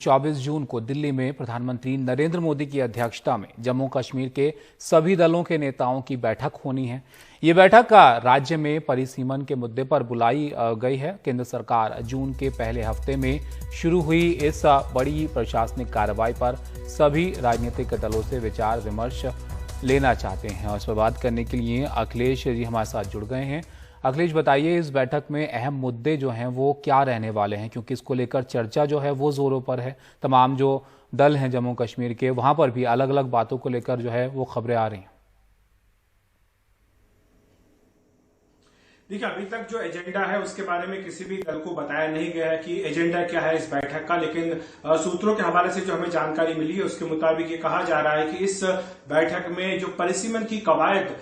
24 जून को दिल्ली में प्रधानमंत्री नरेंद्र मोदी की अध्यक्षता में जम्मू कश्मीर के सभी दलों के नेताओं की बैठक होनी है। ये बैठक राज्य में परिसीमन के मुद्दे पर बुलाई गई है। केंद्र सरकार जून के पहले हफ्ते में शुरू हुई इस बड़ी प्रशासनिक कार्रवाई पर सभी राजनीतिक दलों से विचार विमर्श लेना चाहते हैं और इस पर बात करने के लिए अखिलेश जी हमारे साथ जुड़ गए हैं। अखिलेश, बताइए इस बैठक में अहम मुद्दे जो हैं वो क्या रहने वाले हैं, क्योंकि इसको लेकर चर्चा जो है वो जोरों पर है। तमाम जो दल हैं जम्मू कश्मीर के, वहां पर भी अलग अलग बातों को लेकर जो है वो खबरें आ रही हैं। देखिए, अभी तक जो एजेंडा है उसके बारे में किसी भी दल को बताया नहीं गया है कि एजेंडा क्या है इस बैठक का, लेकिन सूत्रों के हवाले से जो हमें जानकारी मिली है उसके मुताबिक ये कहा जा रहा है कि इस बैठक में जो परिसीमन की कवायद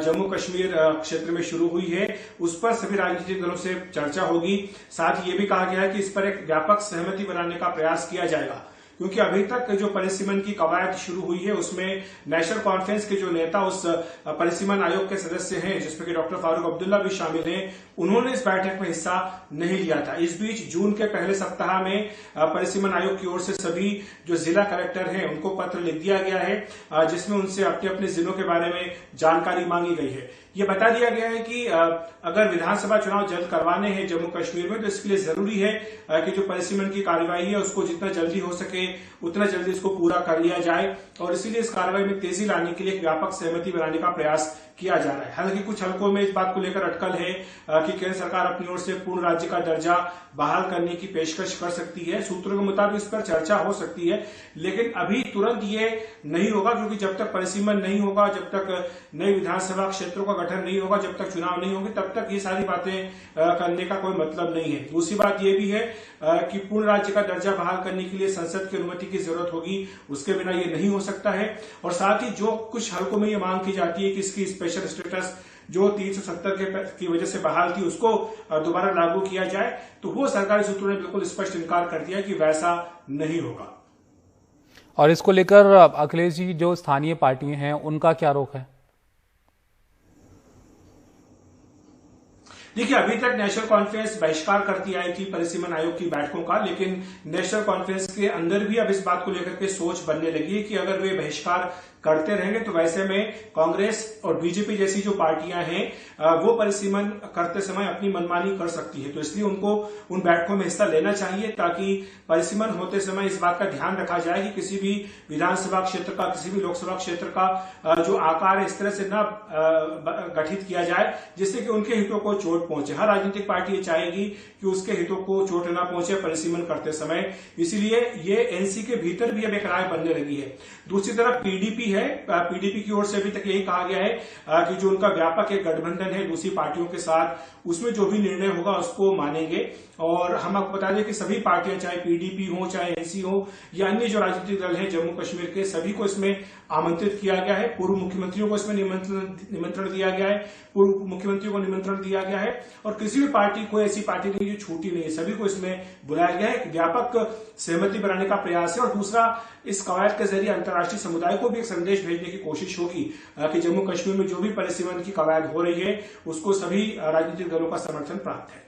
जम्मू कश्मीर क्षेत्र में शुरू हुई है उस पर सभी राजनीतिक दलों से चर्चा होगी। साथ ही ये भी कहा गया है कि इस पर एक व्यापक सहमति बनाने का प्रयास किया जाएगा, क्योंकि अभी तक जो परिसीमन की कवायद शुरू हुई है उसमें नेशनल कॉन्फ्रेंस के जो नेता उस परिसीमन आयोग के सदस्य हैं, जिसमें कि डॉक्टर फारूक अब्दुल्ला भी शामिल हैं, उन्होंने इस बैठक में हिस्सा नहीं लिया था। इस बीच जून के पहले सप्ताह में परिसीमन आयोग की ओर से सभी जो जिला कलेक्टर हैं उनको पत्र लिख दिया गया है, जिसमें उनसे अपने अपने जिलों के बारे में जानकारी मांगी गई है। ये बता दिया गया है कि अगर विधानसभा चुनाव जल्द करवाने हैं जम्मू कश्मीर में तो इसके लिए जरूरी है कि जो परिसीमन की कार्रवाई है उसको जितना जल्दी हो सके उतना जल्दी इसको पूरा कर लिया जाए, और इसीलिए इस कार्रवाई में तेजी लाने के लिए एक व्यापक सहमति बनाने का प्रयास किया जा रहा है। हालांकि कुछ हलकों में इस बात को लेकर अटकल है कि केंद्र सरकार अपनी ओर से पूर्ण राज्य का दर्जा बहाल करने की पेशकश कर सकती है। सूत्रों के मुताबिक इस पर चर्चा हो सकती है, लेकिन अभी तुरंत ये नहीं होगा, क्योंकि जब तक परिसीमन नहीं होगा, जब तक नए विधानसभा क्षेत्रों का गठन नहीं होगा, जब तक चुनाव नहीं होंगे, तब तक ये सारी बातें करने का कोई मतलब नहीं है। दूसरी बात यह भी है कि पूर्ण राज्य का दर्जा बहाल करने के लिए संसद की अनुमति की जरूरत होगी, उसके बिना ये नहीं हो सकता है। और साथ ही जो कुछ हलकों में ये मांग की जाती है कि इसकी स्पेशल स्टेटस जो 370 की वजह से बहाल थी उसको दोबारा लागू किया जाए, तो वो सरकारी सूत्रों ने बिल्कुल स्पष्ट इनकार कर दिया कि वैसा नहीं होगा। और इसको लेकर अखिलेश जी, जो स्थानीय पार्टियां हैं उनका क्या रुख है? देखिए, अभी तक नेशनल कॉन्फ्रेंस बहिष्कार करती आई थी परिसीमन आयोग की बैठकों का, लेकिन नेशनल कॉन्फ्रेंस के अंदर भी अब इस बात को लेकर के सोच बनने लगी है कि अगर वे बहिष्कार करते रहेंगे तो वैसे में कांग्रेस और बीजेपी जैसी जो पार्टियां हैं वो परिसीमन करते समय अपनी मनमानी कर सकती है। तो इसलिए उनको उन बैठकों में हिस्सा लेना चाहिए, ताकि परिसीमन होते समय इस बात का ध्यान रखा जाए कि किसी भी विधानसभा क्षेत्र का, किसी भी लोकसभा क्षेत्र का जो आकार है इस तरह से न गठित किया जाए जिससे कि उनके हितों को चोट पहुंचे। हर राजनीतिक पार्टी ये चाहेगी कि उसके हितों को चोट न पहुंचे परिसीमन करते समय, इसीलिए ये एनसी के भीतर भी अब एक राय बनने लगी है। दूसरी तरफ पीडीपी है, पीडीपी की ओर से अभी तक यही कहा गया है कि जो उनका व्यापक एक गठबंधन है दूसरी पार्टियों के साथ, उसमें जो भी निर्णय होगा उसको मानेंगे। और हम आपको बता दें कि सभी पार्टियां, चाहे पीडीपी हो, चाहे एनसी हो या अन्य जो राजनीतिक दल हैं जम्मू कश्मीर के, सभी को इसमें आमंत्रित किया गया है। पूर्व मुख्यमंत्रियों को इसमें निमंत्रण दिया गया है, पूर्व मुख्यमंत्रियों को निमंत्रण दिया गया है, और किसी भी पार्टी को ऐसी पार्टी नहीं जो छूटी नहीं है, सभी को इसमें बुलाया गया है। एक व्यापक सहमति बनाने का प्रयास है। और दूसरा, इस कवायद के जरिए अंतर्राष्ट्रीय समुदाय को भी एक संदेश भेजने की कोशिश होगी कि जम्मू कश्मीर में जो भी परिसीमन की कवायद हो रही है उसको सभी राजनीतिक दलों का समर्थन प्राप्त है।